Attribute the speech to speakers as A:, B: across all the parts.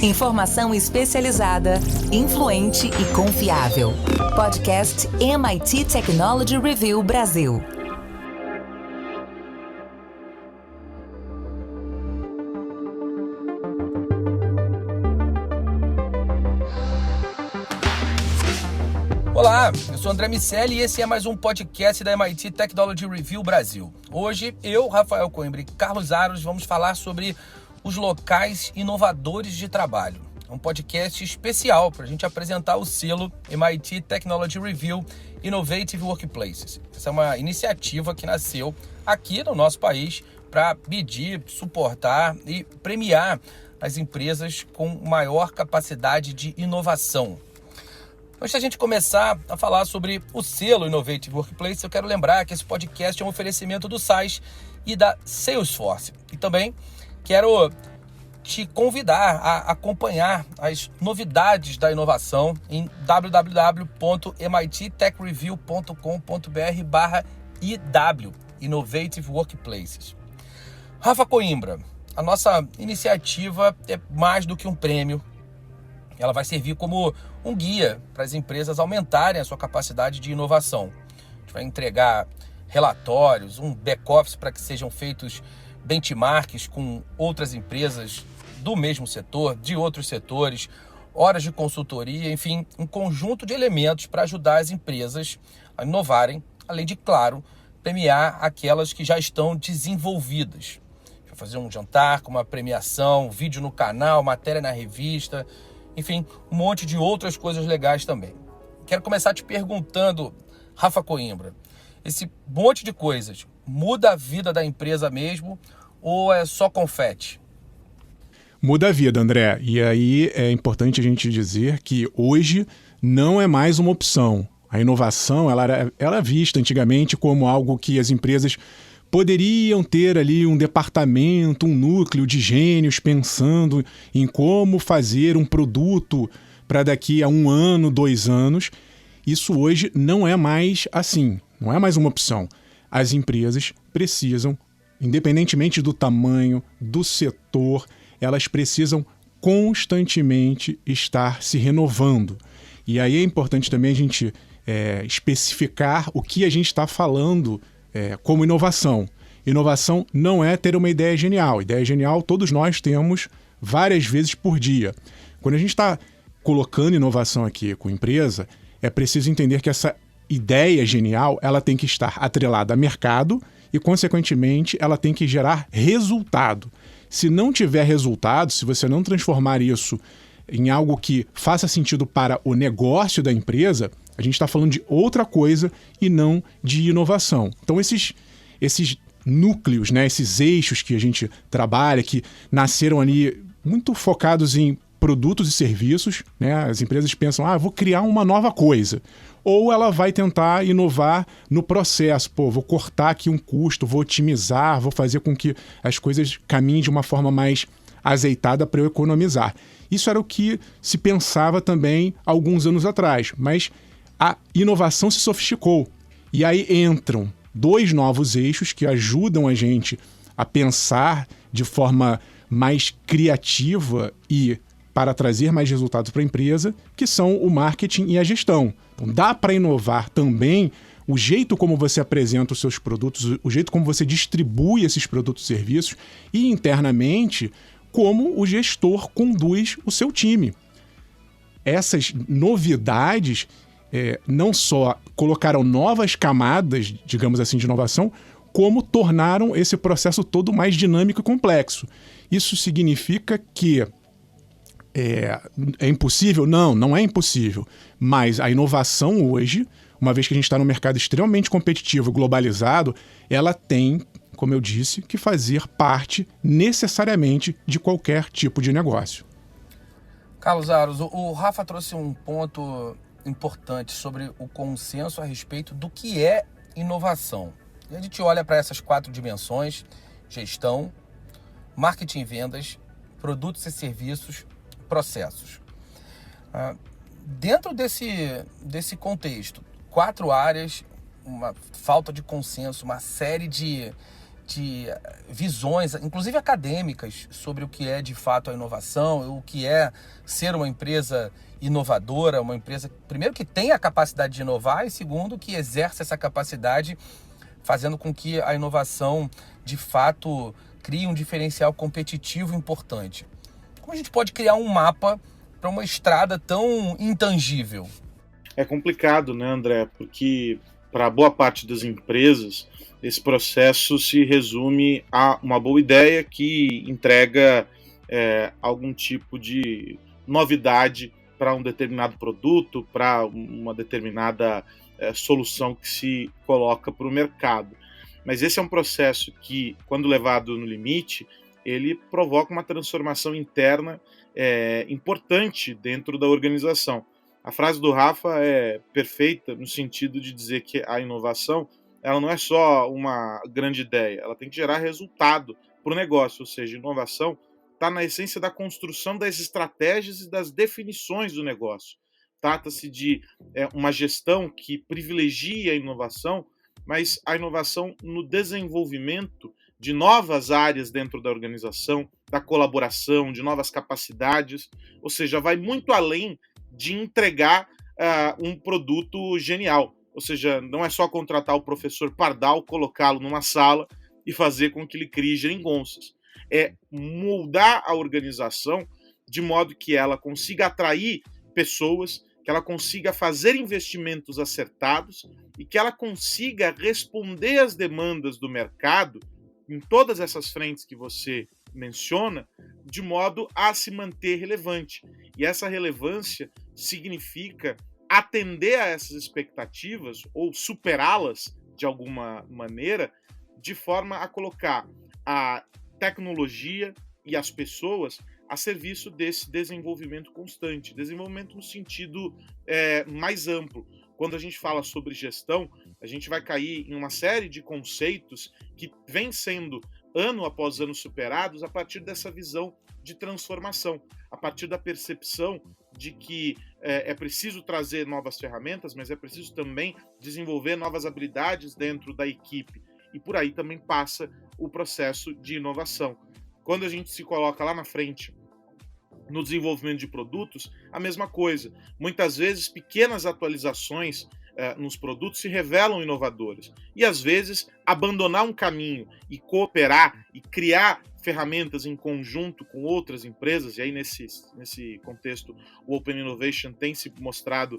A: Informação especializada, influente e confiável. Podcast MIT Technology Review Brasil.
B: Olá, eu sou André Miceli e esse é mais um podcast da MIT Technology Review Brasil. Hoje, eu, Rafael Coimbra e Carlos Aros vamos falar sobre os locais inovadores de trabalho. É um podcast especial para a gente apresentar o selo MIT Technology Review Innovative Workplaces. Essa é uma iniciativa que nasceu aqui no nosso país para medir, suportar e premiar as empresas com maior capacidade de inovação. Antes da gente começar a falar sobre o selo Innovative Workplace, eu quero lembrar que esse podcast é um oferecimento do SAIS e da Salesforce. E também quero te convidar a acompanhar as novidades da inovação em www.mittechreview.com.br/IW, Innovative Workplaces. Rafa Coimbra, a nossa iniciativa é mais do que um prêmio. Ela vai servir como um guia para as empresas aumentarem a sua capacidade de inovação. A gente vai entregar relatórios, um back-office para que sejam feitos benchmarks com outras empresas do mesmo setor, de outros setores, horas de consultoria, enfim, um conjunto de elementos para ajudar as empresas a inovarem, além de, claro, premiar aquelas que já estão desenvolvidas. A gente vai fazer um jantar com uma premiação, vídeo no canal, matéria na revista, enfim, um monte de outras coisas legais também. Quero começar te perguntando, Rafa Coimbra, esse monte de coisas muda a vida da empresa mesmo ou é só confete?
C: Muda a vida, André. E aí é importante a gente dizer que hoje não é mais uma opção. A inovação ela era vista antigamente como algo que as empresas poderiam ter ali um departamento, um núcleo de gênios pensando em como fazer um produto para daqui a 1 ano, 2 anos. Isso hoje não é mais assim, não é mais uma opção. As empresas precisam, independentemente do tamanho, do setor, elas precisam constantemente estar se renovando. E aí é importante também a gente especificar o que a gente está falando como inovação. Inovação não é ter uma ideia genial. Ideia genial todos nós temos várias vezes por dia. Quando a gente está colocando inovação aqui com a empresa, é preciso entender que essa ideia genial ela tem que estar atrelada a mercado e, consequentemente, ela tem que gerar resultado. Se não tiver resultado, se você não transformar isso em algo que faça sentido para o negócio da empresa, a gente está falando de outra coisa e não de inovação. Então, esses núcleos, né, esses eixos que a gente trabalha, que nasceram ali muito focados em produtos e serviços, né? As empresas pensam, vou criar uma nova coisa. Ou ela vai tentar inovar no processo. Vou cortar aqui um custo, vou otimizar, vou fazer com que as coisas caminhem de uma forma mais azeitada para eu economizar. Isso era o que se pensava também alguns anos atrás, mas a inovação se sofisticou. E aí entram 2 novos eixos que ajudam a gente a pensar de forma mais criativa e para trazer mais resultados para a empresa, que são o marketing e a gestão. Então, dá para inovar também o jeito como você apresenta os seus produtos, o jeito como você distribui esses produtos e serviços e, internamente, como o gestor conduz o seu time. Essas novidades não só colocaram novas camadas, digamos assim, de inovação, como tornaram esse processo todo mais dinâmico e complexo. Isso significa que é impossível? Não é impossível. Mas a inovação hoje, uma vez que a gente está num mercado extremamente competitivo e globalizado, ela tem, como eu disse, que fazer parte necessariamente de qualquer tipo de negócio.
B: Carlos Aros, o Rafa trouxe um ponto importante sobre o consenso a respeito do que é inovação. E a gente olha para essas 4 dimensões: gestão, marketing e vendas, produtos e serviços, processos. Dentro desse contexto, 4 áreas, uma falta de consenso, uma série de de visões, inclusive acadêmicas, sobre o que é de fato a inovação, o que é ser uma empresa inovadora, uma empresa, primeiro, que tem a capacidade de inovar e, segundo, que exerce essa capacidade fazendo com que a inovação, de fato, crie um diferencial competitivo importante. Como a gente pode criar um mapa para uma estrada tão intangível?
D: É complicado, né, André? Porque para boa parte das empresas, esse processo se resume a uma boa ideia que entrega algum tipo de novidade para um determinado produto, para uma determinada solução que se coloca para o mercado. Mas esse é um processo que, quando levado no limite, ele provoca uma transformação interna importante dentro da organização. A frase do Rafa é perfeita no sentido de dizer que a inovação ela não é só uma grande ideia, ela tem que gerar resultado para o negócio, ou seja, inovação está na essência da construção das estratégias e das definições do negócio. Trata-se de uma gestão que privilegia a inovação, mas a inovação no desenvolvimento de novas áreas dentro da organização, da colaboração, de novas capacidades, ou seja, vai muito além de entregar um produto genial. Ou seja, não é só contratar o professor Pardal, colocá-lo numa sala e fazer com que ele crie geringonças. É moldar a organização de modo que ela consiga atrair pessoas, que ela consiga fazer investimentos acertados e que ela consiga responder às demandas do mercado em todas essas frentes que você menciona, de modo a se manter relevante. E essa relevância significa atender a essas expectativas ou superá-las de alguma maneira, de forma a colocar a tecnologia e as pessoas a serviço desse desenvolvimento constante, desenvolvimento no sentido mais amplo. Quando a gente fala sobre gestão, a gente vai cair em uma série de conceitos que vêm sendo ano após ano superados a partir dessa visão de transformação, a partir da percepção de que é preciso trazer novas ferramentas, mas é preciso também desenvolver novas habilidades dentro da equipe. E por aí também passa o processo de inovação. Quando a gente se coloca lá na frente no desenvolvimento de produtos, a mesma coisa. Muitas vezes, pequenas atualizações nos produtos se revelam inovadoras. E, às vezes, abandonar um caminho e cooperar e criar ferramentas em conjunto com outras empresas, e aí nesse contexto o Open Innovation tem se mostrado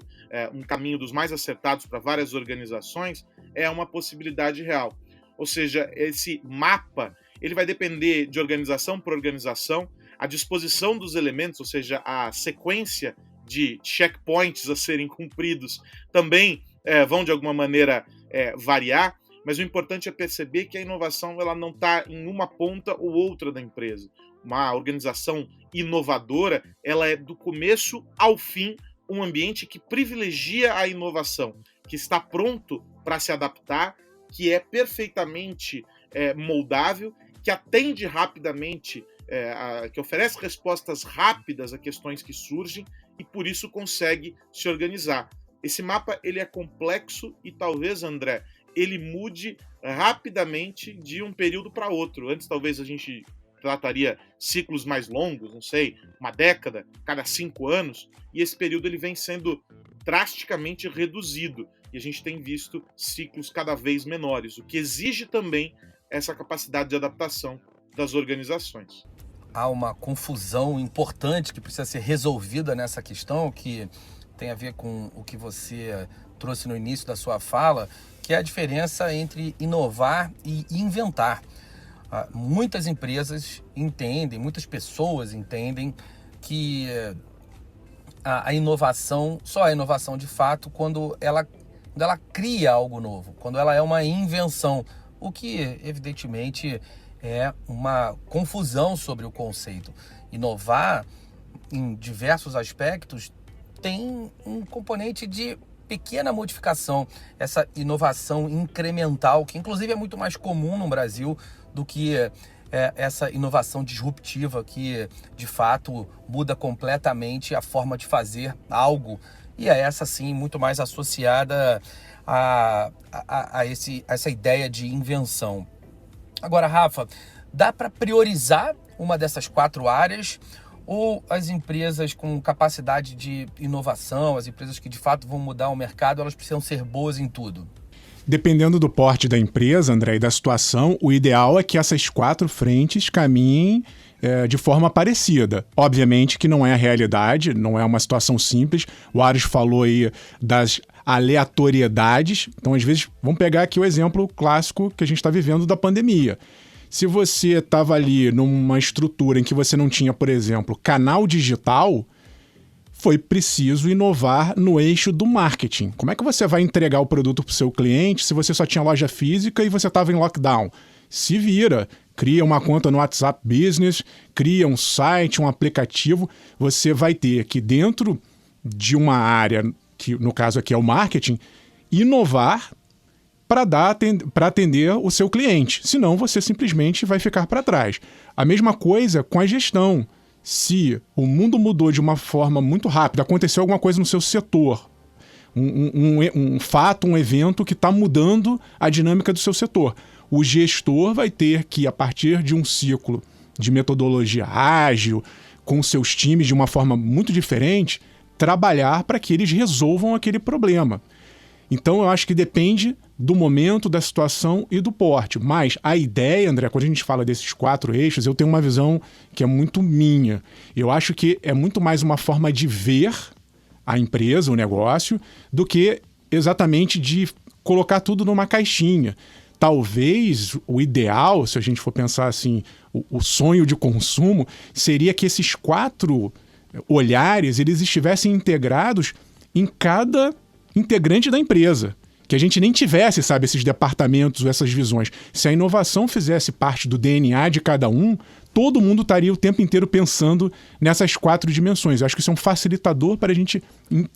D: um caminho dos mais acertados para várias organizações, é uma possibilidade real. Ou seja, esse mapa ele vai depender de organização por organização, a disposição dos elementos, ou seja, a sequência de checkpoints a serem cumpridos também vão de alguma maneira variar, mas o importante é perceber que a inovação ela não está em uma ponta ou outra da empresa. Uma organização inovadora, ela é do começo ao fim um ambiente que privilegia a inovação, que está pronto para se adaptar, que é perfeitamente moldável, que atende rapidamente, que oferece respostas rápidas a questões que surgem e por isso consegue se organizar. Esse mapa ele é complexo e talvez, André, ele mude rapidamente de um período para outro. Antes talvez a gente trataria ciclos mais longos, não sei, uma década, cada 5 anos, e esse período ele vem sendo drasticamente reduzido e a gente tem visto ciclos cada vez menores, o que exige também essa capacidade de adaptação das organizações.
B: Há uma confusão importante que precisa ser resolvida nessa questão, que tem a ver com o que você trouxe no início da sua fala, que é a diferença entre inovar e inventar. Muitas empresas entendem, muitas pessoas entendem que a inovação, só é inovação de fato quando ela cria algo novo, quando ela é uma invenção, o que evidentemente é uma confusão sobre o conceito. Inovar, em diversos aspectos, tem um componente de pequena modificação, essa inovação incremental, que inclusive é muito mais comum no Brasil do que essa inovação disruptiva, que de fato muda completamente a forma de fazer algo, e é essa sim muito mais associada a essa ideia de invenção. Agora, Rafa, dá para priorizar uma dessas 4 áreas ou as empresas com capacidade de inovação, as empresas que de fato vão mudar o mercado, elas precisam ser boas em tudo?
C: Dependendo do porte da empresa, André, e da situação, o ideal é que essas 4 frentes caminhem de forma parecida. Obviamente que não é a realidade, não é uma situação simples. O Aros falou aí das aleatoriedades. Então, às vezes, vamos pegar aqui o exemplo clássico que a gente está vivendo da pandemia. Se você estava ali numa estrutura em que você não tinha, por exemplo, canal digital, foi preciso inovar no eixo do marketing. Como é que você vai entregar o produto para o seu cliente se você só tinha loja física e você estava em lockdown? Se vira, cria uma conta no WhatsApp Business, cria um site, um aplicativo. Você vai ter que, dentro de uma área, que no caso aqui é o marketing, inovar para atender o seu cliente. Senão, você simplesmente vai ficar para trás. A mesma coisa com a gestão. Se o mundo mudou de uma forma muito rápida, aconteceu alguma coisa no seu setor, um fato, um evento que está mudando a dinâmica do seu setor, o gestor vai ter que, a partir de um ciclo de metodologia ágil, com seus times de uma forma muito diferente, trabalhar para que eles resolvam aquele problema. Então, eu acho que depende do momento, da situação e do porte. Mas a ideia, André, quando a gente fala desses 4 eixos, eu tenho uma visão que é muito minha. Eu acho que é muito mais uma forma de ver a empresa, o negócio, do que exatamente de colocar tudo numa caixinha. Talvez o ideal, se a gente for pensar assim, o sonho de consumo, seria que esses 4 olhares eles estivessem integrados em cada integrante da empresa. Que a gente nem tivesse, sabe, esses departamentos ou essas visões. Se a inovação fizesse parte do DNA de cada um, todo mundo estaria o tempo inteiro pensando nessas 4 dimensões. Eu acho que isso é um facilitador para a gente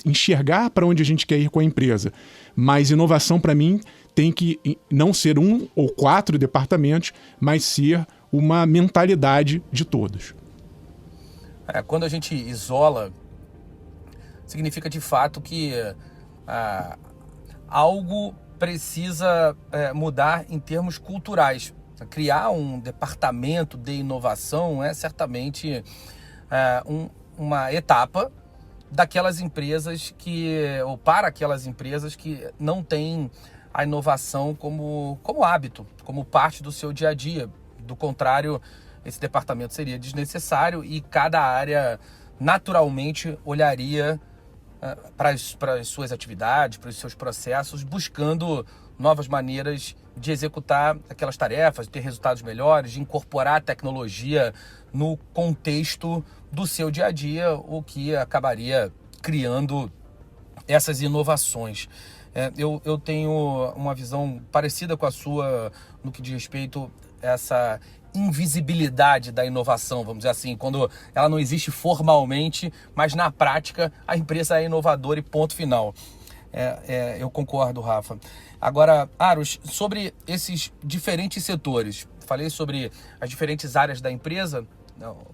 C: enxergar para onde a gente quer ir com a empresa. Mas inovação, para mim, tem que não ser 1 ou 4 departamentos, mas ser uma mentalidade de todos.
B: Quando a gente isola, significa de fato que algo precisa mudar em termos culturais. Criar um departamento de inovação é certamente uma etapa daquelas empresas ou para aquelas empresas que não têm a inovação como hábito, como parte do seu dia a dia. Do contrário, esse departamento seria desnecessário e cada área naturalmente olharia para as suas atividades, para os seus processos, buscando novas maneiras de executar aquelas tarefas, de ter resultados melhores, de incorporar a tecnologia no contexto do seu dia a dia, o que acabaria criando essas inovações. Eu tenho uma visão parecida com a sua no que diz respeito a essa invisibilidade da inovação, vamos dizer assim, quando ela não existe formalmente, mas na prática a empresa é inovadora e ponto final. Eu concordo, Rafa. Agora, Aros, sobre esses diferentes setores, falei sobre as diferentes áreas da empresa,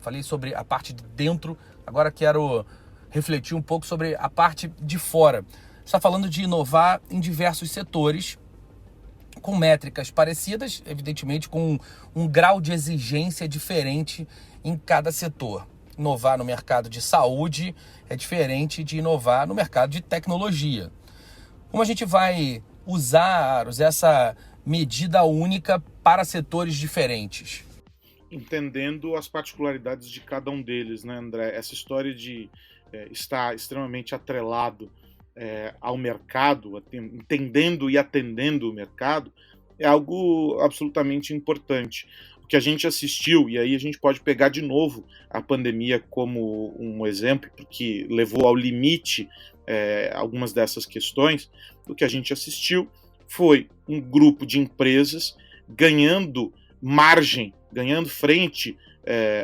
B: falei sobre a parte de dentro, agora quero refletir um pouco sobre a parte de fora. Você está falando de inovar em diversos setores, com métricas parecidas, evidentemente com um grau de exigência diferente em cada setor. Inovar no mercado de saúde é diferente de inovar no mercado de tecnologia. Como a gente vai usar, Aros, essa medida única para setores diferentes?
D: Entendendo as particularidades de cada um deles, né, André? Essa história de estar extremamente atrelado ao mercado, entendendo e atendendo o mercado, é algo absolutamente importante. O que a gente assistiu, e aí a gente pode pegar de novo a pandemia como um exemplo, porque levou ao limite algumas dessas questões, o que a gente assistiu foi um grupo de empresas ganhando margem, ganhando frente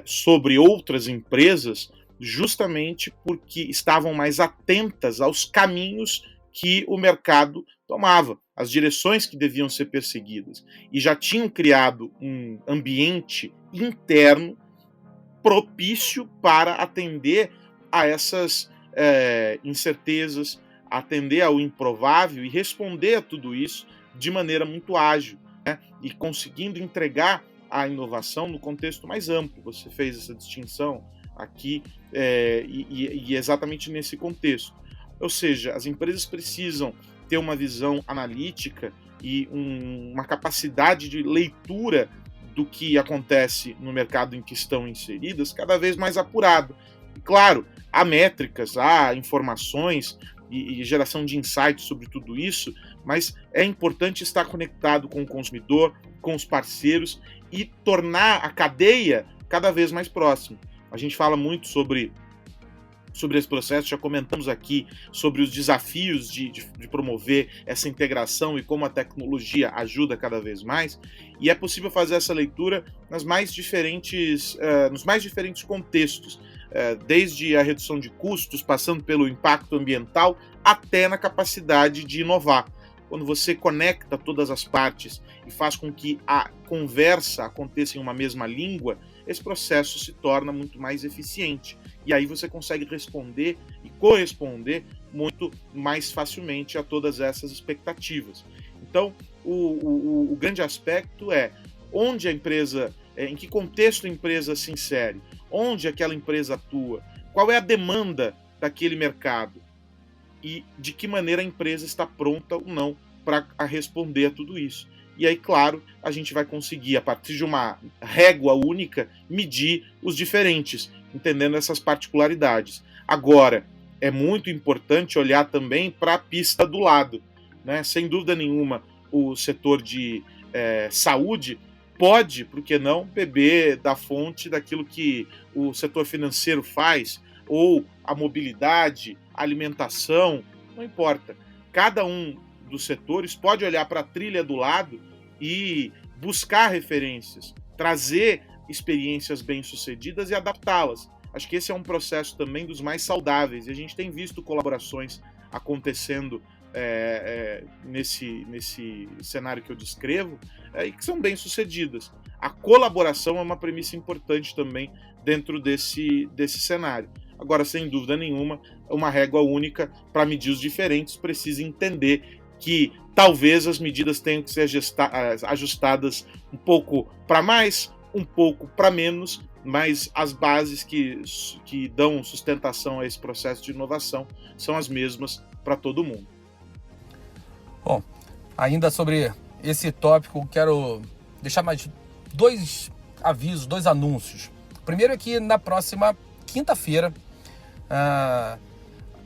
D: sobre outras empresas, justamente porque estavam mais atentas aos caminhos que o mercado tomava, as direções que deviam ser perseguidas, e já tinham criado um ambiente interno propício para atender a essas incertezas, atender ao improvável e responder a tudo isso de maneira muito ágil. né, e conseguindo entregar a inovação no contexto mais amplo. Você fez essa distinção aqui e exatamente nesse contexto. Ou seja, as empresas precisam ter uma visão analítica e uma capacidade de leitura do que acontece no mercado em que estão inseridas cada vez mais apurado. E, claro, há métricas, há informações e geração de insights sobre tudo isso, mas é importante estar conectado com o consumidor, com os parceiros e tornar a cadeia cada vez mais próxima. A gente fala muito sobre esse processo, já comentamos aqui sobre os desafios de promover essa integração e como a tecnologia ajuda cada vez mais, e é possível fazer essa leitura nos mais diferentes contextos, desde a redução de custos, passando pelo impacto ambiental, até na capacidade de inovar. Quando você conecta todas as partes e faz com que a conversa aconteça em uma mesma língua, esse processo se torna muito mais eficiente. E aí você consegue responder e corresponder muito mais facilmente a todas essas expectativas. Então, o grande aspecto é onde a empresa, em que contexto a empresa se insere, onde aquela empresa atua, qual é a demanda daquele mercado e de que maneira a empresa está pronta ou não para responder a tudo isso. E aí, claro, a gente vai conseguir, a partir de uma régua única, medir os diferentes, entendendo essas particularidades. Agora, é muito importante olhar também para a pista do lado, né? Sem dúvida nenhuma, o setor de saúde pode, por que não, beber da fonte daquilo que o setor financeiro faz, ou a mobilidade, a alimentação, não importa. Cada um dos setores pode olhar para a trilha do lado e buscar referências, trazer experiências bem-sucedidas e adaptá-las. Acho que esse é um processo também dos mais saudáveis, e a gente tem visto colaborações acontecendo nesse cenário que eu descrevo, e que são bem-sucedidas. A colaboração é uma premissa importante também dentro desse cenário. Agora, sem dúvida nenhuma, uma régua única para medir os diferentes precisa entender que talvez as medidas tenham que ser ajustadas um pouco para mais, um pouco para menos, mas as bases que dão sustentação a esse processo de inovação são as mesmas para todo mundo.
B: Bom, ainda sobre esse tópico, quero deixar mais 2 avisos, 2 anúncios. O primeiro é que na próxima quinta-feira,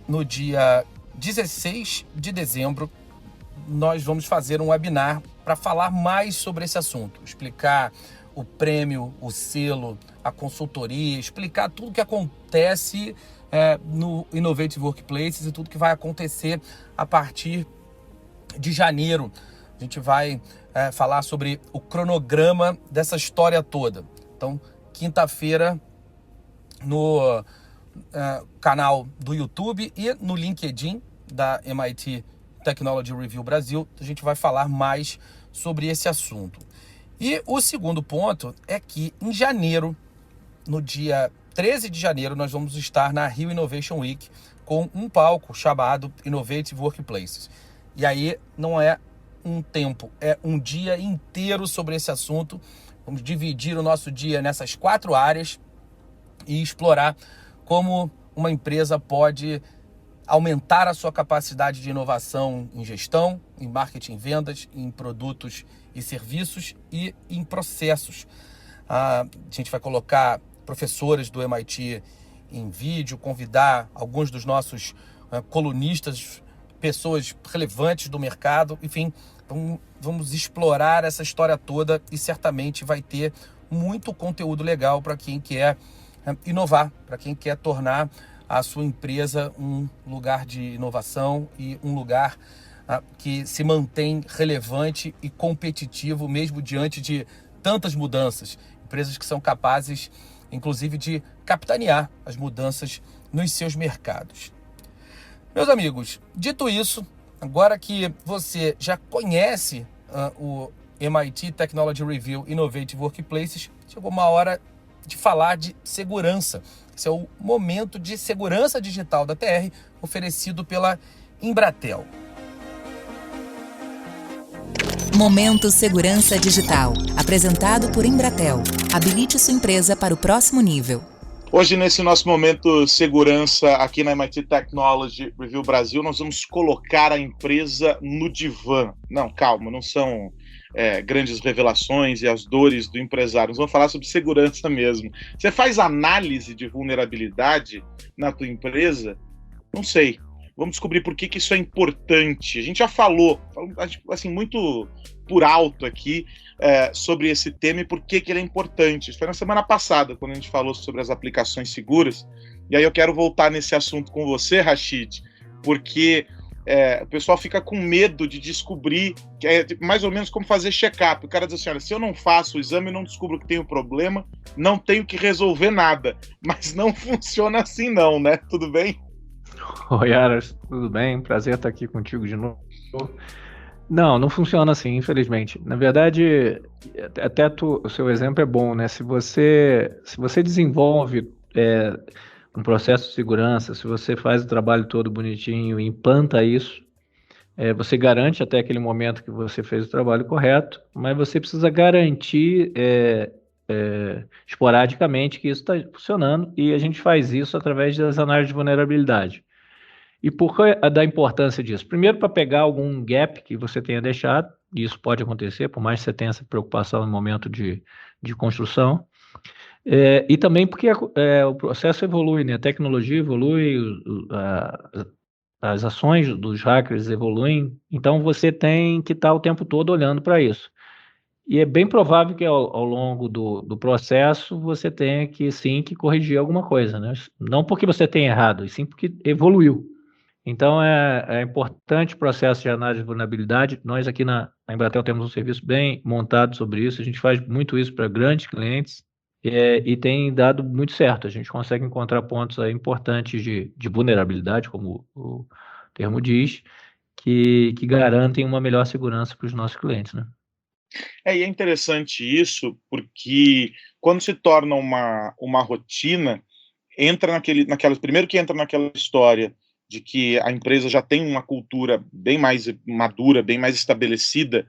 B: no dia 16 de dezembro, nós vamos fazer um webinar para falar mais sobre esse assunto, explicar o prêmio, o selo, a consultoria, explicar tudo que acontece no Innovative Workplaces e tudo que vai acontecer a partir de janeiro. A gente vai falar sobre o cronograma dessa história toda. Então, quinta-feira, no canal do YouTube e no LinkedIn da MIT Technology Review Brasil, a gente vai falar mais sobre esse assunto. E o segundo ponto é que em janeiro, no dia 13 de janeiro, nós vamos estar na Rio Innovation Week com um palco chamado Innovative Workplaces. E aí não é um tempo, é um dia inteiro sobre esse assunto. Vamos dividir o nosso dia nessas 4 áreas e explorar como uma empresa pode aumentar a sua capacidade de inovação em gestão, em marketing e vendas, em produtos e serviços e em processos. A gente vai colocar professores do MIT em vídeo, convidar alguns dos nossos colunistas, pessoas relevantes do mercado, enfim, vamos explorar essa história toda e certamente vai ter muito conteúdo legal para quem quer inovar, para quem quer tornar a sua empresa um lugar de inovação e um lugar que se mantém relevante e competitivo mesmo diante de tantas mudanças. Empresas que são capazes, inclusive, de capitanear as mudanças nos seus mercados. Meus amigos, dito isso, agora que você já conhece o MIT Technology Review Innovative Workplaces, chegou uma hora de falar de segurança. Esse é o momento de segurança digital da TR, oferecido pela Embratel.
A: Momento Segurança Digital, apresentado por Embratel. Habilite sua empresa para o próximo nível.
D: Hoje, nesse nosso momento segurança aqui na MIT Technology Review Brasil, nós vamos colocar a empresa no divã. Não, calma, não são grandes revelações e as dores do empresário. Nós vamos falar sobre segurança mesmo. Você faz análise de vulnerabilidade na tua empresa? Não sei. Vamos descobrir por que isso é importante. A gente já falou assim, muito por alto aqui sobre esse tema e por que ele é importante. Isso foi na semana passada, quando a gente falou sobre as aplicações seguras. E aí eu quero voltar nesse assunto com você, Rashid, porque o pessoal fica com medo de descobrir, que é mais ou menos como fazer check-up. O cara diz assim, olha, se eu não faço o exame e não descubro que tenho problema, não tenho que resolver nada. Mas não funciona assim não, né? Tudo bem?
E: Oi, Aras, tudo bem? Prazer estar aqui contigo de novo. Não funciona assim, infelizmente. Na verdade, até o seu exemplo é bom, né? Se você desenvolve um processo de segurança, se você faz o trabalho todo bonitinho e implanta isso, você garante até aquele momento que você fez o trabalho correto, mas você precisa garantir esporadicamente que isso está funcionando, e a gente faz isso através das análises de vulnerabilidade. E por que da importância disso? Primeiro, para pegar algum gap que você tenha deixado, e isso pode acontecer, por mais que você tenha essa preocupação no momento de construção, e também porque o processo evolui, né? A tecnologia evolui, as ações dos hackers evoluem, então você tem que estar o tempo todo olhando para isso. E é bem provável que ao longo do processo você tenha que, sim, que corrigir alguma coisa, né? Não porque você tenha errado, e sim porque evoluiu. Então, é importante o processo de análise de vulnerabilidade. Nós aqui na Embratel temos um serviço bem montado sobre isso. A gente faz muito isso para grandes clientes e tem dado muito certo. A gente consegue encontrar pontos aí importantes de vulnerabilidade, como o termo diz, que garantem uma melhor segurança para os nossos clientes, né?
D: E é interessante isso, porque quando se torna uma rotina, primeiro que entra naquela história de que a empresa já tem uma cultura bem mais madura, bem mais estabelecida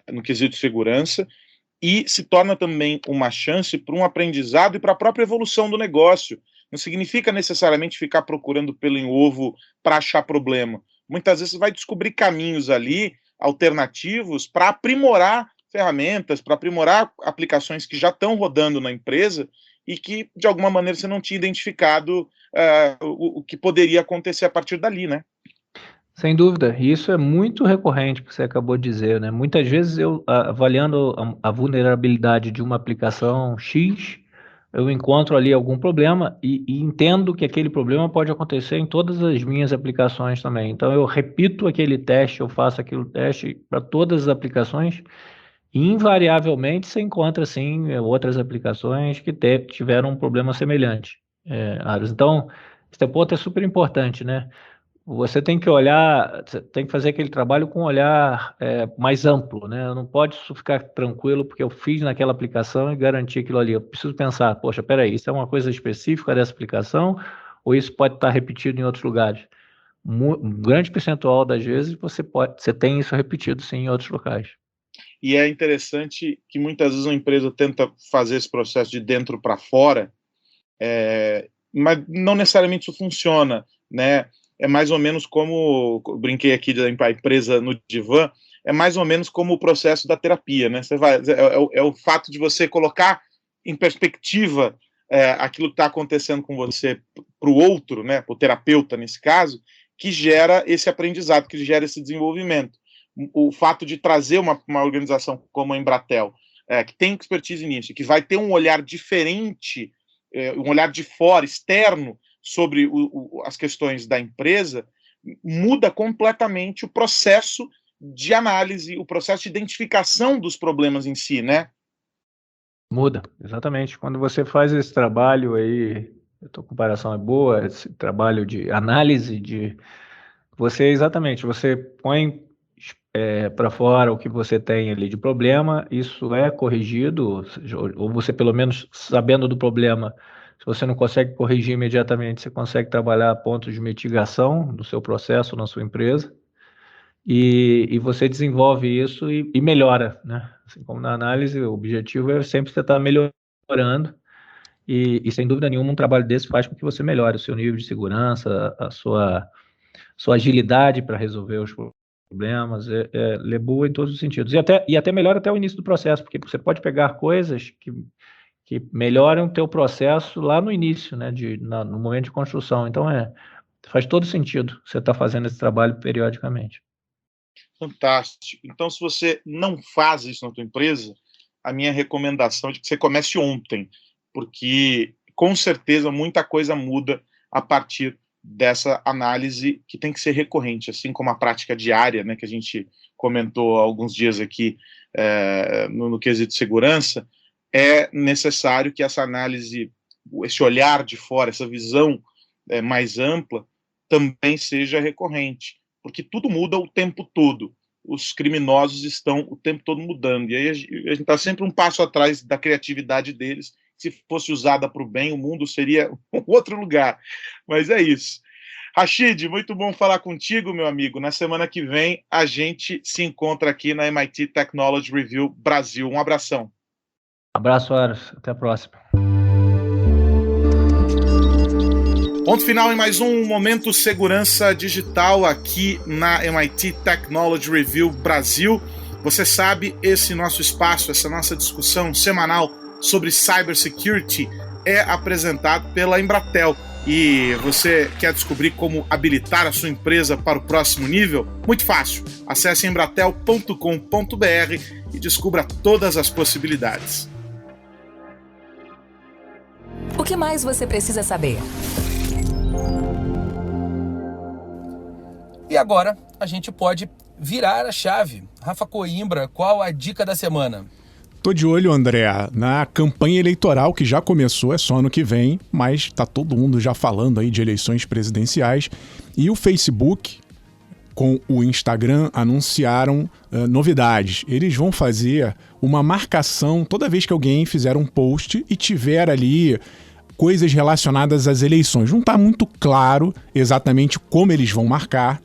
D: no quesito de segurança, e se torna também uma chance para um aprendizado e para a própria evolução do negócio. Não significa necessariamente ficar procurando pelo em ovo para achar problema. Muitas vezes você vai descobrir caminhos ali, alternativos, para aprimorar ferramentas, para aprimorar aplicações que já estão rodando na empresa e que, de alguma maneira, você não tinha identificado o que poderia acontecer a partir dali, né?
E: Sem dúvida, e isso é muito recorrente, que você acabou de dizer, né? Muitas vezes eu, avaliando a vulnerabilidade de uma aplicação X, eu encontro ali algum problema e entendo que aquele problema pode acontecer em todas as minhas aplicações também. Então eu repito aquele teste, eu faço aquele teste para todas as aplicações, e invariavelmente você encontra, sim, outras aplicações que tiveram um problema semelhante. Aros. Então, esse ponto é super importante, né? Você tem que olhar, tem que fazer aquele trabalho com um olhar mais amplo, né? Não pode só ficar tranquilo porque eu fiz naquela aplicação e garanti aquilo ali. Eu preciso pensar, poxa, peraí, isso é uma coisa específica dessa aplicação ou isso pode estar repetido em outros lugares? Um grande percentual das vezes você tem isso repetido, sim, em outros locais.
D: E é interessante que muitas vezes uma empresa tenta fazer esse processo de dentro para fora, mas não necessariamente isso funciona, né? É mais ou menos como, brinquei aqui da empresa no divã, é mais ou menos como o processo da terapia, né? É o fato de você colocar em perspectiva aquilo que está acontecendo com você para o outro, né? Para o terapeuta, nesse caso, que gera esse aprendizado, que gera esse desenvolvimento. O fato de trazer uma organização como a Embratel, que tem expertise nisso, que vai ter um olhar diferente, um olhar de fora, externo, sobre as questões da empresa, muda completamente o processo de análise, o processo de identificação dos problemas em si, né?
E: Muda, exatamente. Quando você faz esse trabalho aí, a tua comparação é boa, esse trabalho de análise você põe para fora o que você tem ali de problema, isso é corrigido, ou você pelo menos sabendo do problema, se você não consegue corrigir imediatamente, você consegue trabalhar pontos de mitigação no seu processo, na sua empresa, e você desenvolve isso e melhora, né? Assim como na análise, o objetivo é sempre você estar melhorando e sem dúvida nenhuma um trabalho desse faz com que você melhore o seu nível de segurança, a sua agilidade para resolver os problemas, ele é boa em todos os sentidos. E até melhora até o início do processo, porque você pode pegar coisas que melhoram o teu processo lá no início, né, no momento de construção. Então, faz todo sentido você estar fazendo esse trabalho periodicamente.
D: Fantástico. Então, se você não faz isso na tua empresa, a minha recomendação é de que você comece ontem, porque com certeza muita coisa muda a partir dessa análise que tem que ser recorrente, assim como a prática diária, né, que a gente comentou há alguns dias aqui no quesito de segurança. É necessário que essa análise, esse olhar de fora, essa visão mais ampla, também seja recorrente, porque tudo muda o tempo todo. Os criminosos estão o tempo todo mudando, e aí a gente está sempre um passo atrás da criatividade deles. Se fosse usada para o bem, o mundo seria um outro lugar. Mas é isso. Rashid, muito bom falar contigo, meu amigo. Na semana que vem, a gente se encontra aqui na MIT Technology Review Brasil. Um abração.
E: Abraço, Aros. Até a próxima.
D: Ponto final em mais um Momento Segurança Digital aqui na MIT Technology Review Brasil. Você sabe, esse nosso espaço, essa nossa discussão semanal sobre cybersecurity é apresentado pela Embratel. E você quer descobrir como habilitar a sua empresa para o próximo nível? Muito fácil. Acesse embratel.com.br e descubra todas as possibilidades.
A: O que mais você precisa saber?
B: E agora a gente pode virar a chave. Rafa Coimbra, qual a dica da semana?
C: Tô de olho, André, na campanha eleitoral que já começou, é só ano que vem, mas tá todo mundo já falando aí de eleições presidenciais. E o Facebook com o Instagram anunciaram novidades. Eles vão fazer uma marcação toda vez que alguém fizer um post e tiver ali coisas relacionadas às eleições. Não está muito claro exatamente como eles vão marcar,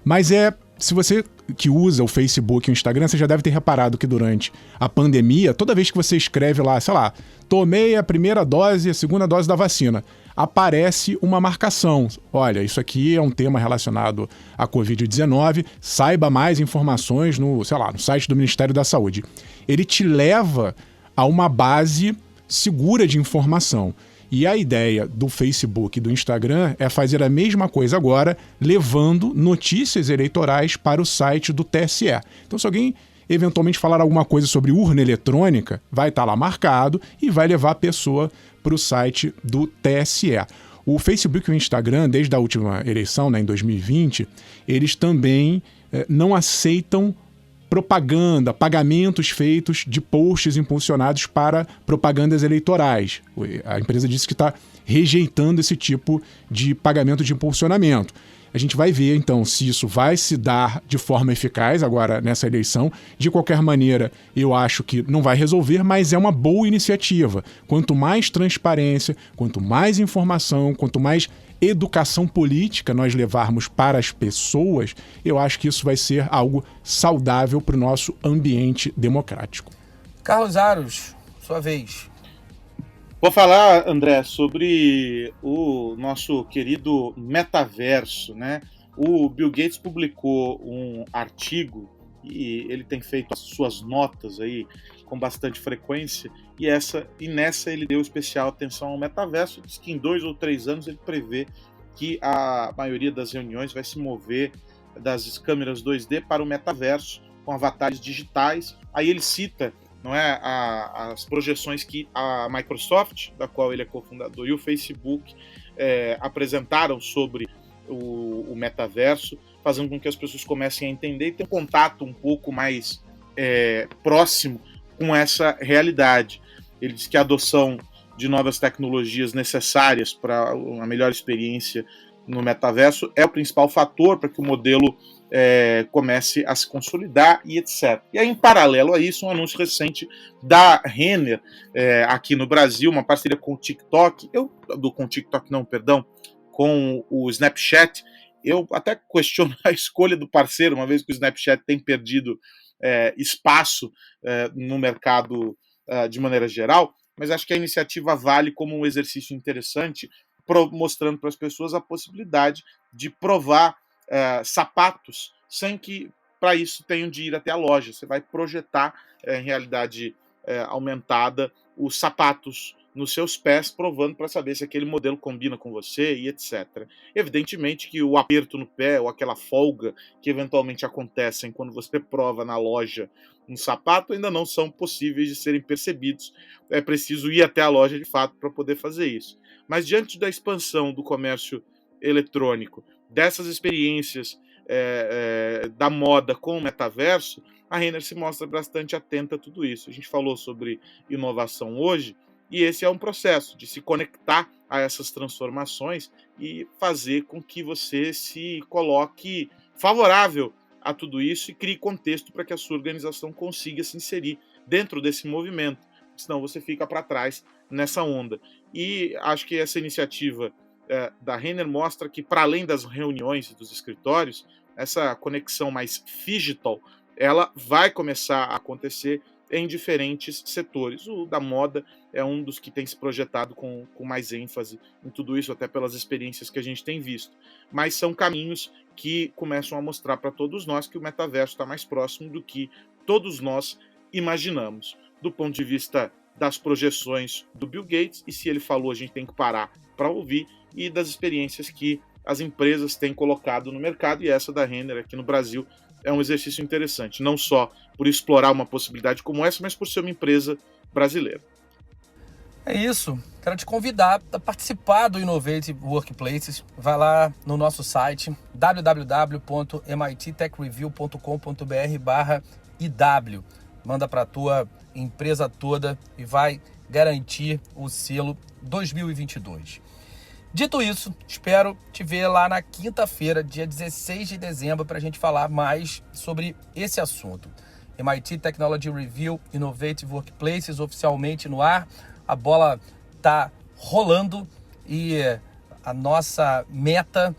C: mas se você que usa o Facebook e o Instagram, você já deve ter reparado que durante a pandemia, toda vez que você escreve lá, sei lá, tomei a primeira dose e a segunda dose da vacina, aparece uma marcação. Olha, isso aqui é um tema relacionado à Covid-19, saiba mais informações no site do Ministério da Saúde. Ele te leva a uma base segura de informação. E a ideia do Facebook e do Instagram é fazer a mesma coisa agora, levando notícias eleitorais para o site do TSE. Então, se alguém eventualmente falar alguma coisa sobre urna eletrônica, vai estar lá marcado e vai levar a pessoa para o site do TSE. O Facebook e o Instagram, desde a última eleição, em 2020, eles também não aceitam propaganda, pagamentos feitos de posts impulsionados para propagandas eleitorais. A empresa disse que está rejeitando esse tipo de pagamento de impulsionamento. A gente vai ver, então, se isso vai se dar de forma eficaz agora nessa eleição. De qualquer maneira, eu acho que não vai resolver, mas é uma boa iniciativa. Quanto mais transparência, quanto mais informação, quanto mais educação política nós levarmos para as pessoas, eu acho que isso vai ser algo saudável para o nosso ambiente democrático.
B: Carlos Aros, sua vez.
D: Vou falar, André, sobre o nosso querido metaverso, né? O Bill Gates publicou um artigo e ele tem feito as suas notas aí com bastante frequência, e nessa ele deu especial atenção ao metaverso. Diz que em 2 ou 3 anos ele prevê que a maioria das reuniões vai se mover das câmeras 2D para o metaverso, com avatares digitais. Aí ele cita, não é, as projeções que a Microsoft, da qual ele é cofundador, e o Facebook apresentaram sobre o metaverso, fazendo com que as pessoas comecem a entender e ter um contato um pouco mais próximo com essa realidade. Ele diz que a adoção de novas tecnologias necessárias para uma melhor experiência no metaverso é o principal fator para que o modelo comece a se consolidar e etc. E aí, em paralelo a isso, um anúncio recente da Renner aqui no Brasil, uma parceria com o TikTok, com o Snapchat. eu até questiono a escolha do parceiro, uma vez que o Snapchat tem perdido espaço no mercado de maneira geral, mas acho que a iniciativa vale como um exercício interessante, mostrando para as pessoas a possibilidade de provar sapatos sem que, para isso, tenham de ir até a loja. Você vai projetar em realidade aumentada os sapatos nos seus pés, provando para saber se aquele modelo combina com você e etc. Evidentemente que o aperto no pé ou aquela folga que eventualmente acontecem quando você prova na loja um sapato ainda não são possíveis de serem percebidos. É preciso ir até a loja de fato para poder fazer isso. Mas diante da expansão do comércio eletrônico, dessas experiências da moda com o metaverso, a Renner se mostra bastante atenta a tudo isso. A gente falou sobre inovação hoje, e esse é um processo de se conectar a essas transformações e fazer com que você se coloque favorável a tudo isso e crie contexto para que a sua organização consiga se inserir dentro desse movimento, senão você fica para trás nessa onda. E acho que essa iniciativa da Renner mostra que, para além das reuniões e dos escritórios, essa conexão mais phygital, ela vai começar a acontecer em diferentes setores. O da moda é um dos que tem se projetado com mais ênfase em tudo isso, até pelas experiências que a gente tem visto. Mas são caminhos que começam a mostrar para todos nós que o metaverso está mais próximo do que todos nós imaginamos. Do ponto de vista das projeções do Bill Gates, e se ele falou, a gente tem que parar para ouvir, e das experiências que as empresas têm colocado no mercado, e essa da Renner aqui no Brasil é um exercício interessante, não só por explorar uma possibilidade como essa, mas por ser uma empresa brasileira.
B: É isso. Quero te convidar a participar do Innovative Workplaces. Vai lá no nosso site www.mittechreview.com.br/IW. Manda para a tua empresa toda e vai garantir o selo 2022. Dito isso, espero te ver lá na quinta-feira, dia 16 de dezembro, para a gente falar mais sobre esse assunto. MIT Technology Review Innovative Workplaces oficialmente no ar. A bola está rolando e a nossa meta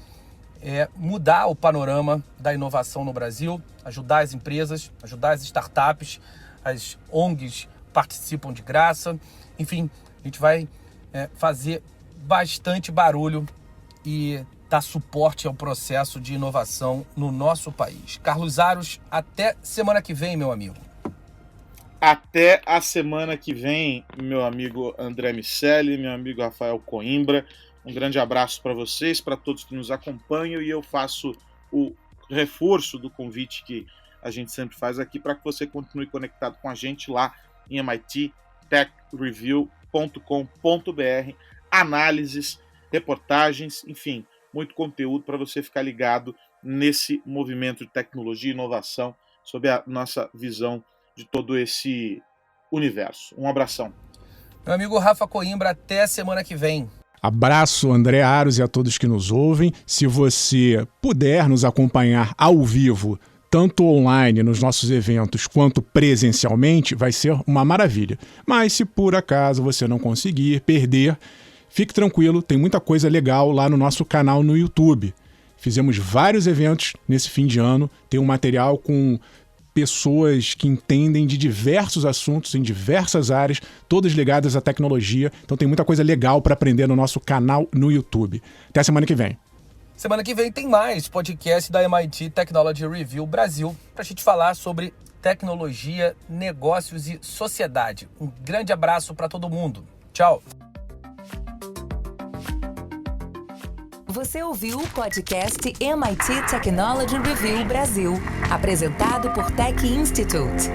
B: é mudar o panorama da inovação no Brasil, ajudar as empresas, ajudar as startups, as ONGs participam de graça. Enfim, a gente vai fazer bastante barulho e dar suporte ao processo de inovação no nosso país. Carlos Aros, até semana que vem, meu amigo.
D: Até a semana que vem, meu amigo André Miceli, meu amigo Rafael Coimbra. Um grande abraço para vocês, para todos que nos acompanham, e eu faço o reforço do convite que a gente sempre faz aqui para que você continue conectado com a gente lá em mittechreview.com.br. Análises, reportagens, enfim, muito conteúdo para você ficar ligado nesse movimento de tecnologia e inovação sob a nossa visão de todo esse universo. Um abração.
B: Meu amigo Rafa Coimbra, até semana que vem.
C: Abraço, André Aros, e a todos que nos ouvem. Se você puder nos acompanhar ao vivo, tanto online nos nossos eventos quanto presencialmente, vai ser uma maravilha. Mas se por acaso você não conseguir, perder, fique tranquilo, tem muita coisa legal lá no nosso canal no YouTube. Fizemos vários eventos nesse fim de ano, tem um material com pessoas que entendem de diversos assuntos em diversas áreas, todas ligadas à tecnologia. Então tem muita coisa legal para aprender no nosso canal no YouTube. Até a semana que vem.
B: Semana que vem tem mais podcast da MIT Technology Review Brasil para a gente falar sobre tecnologia, negócios e sociedade. Um grande abraço para todo mundo. Tchau.
A: Você ouviu o podcast MIT Technology Review Brasil, apresentado por Tech Institute.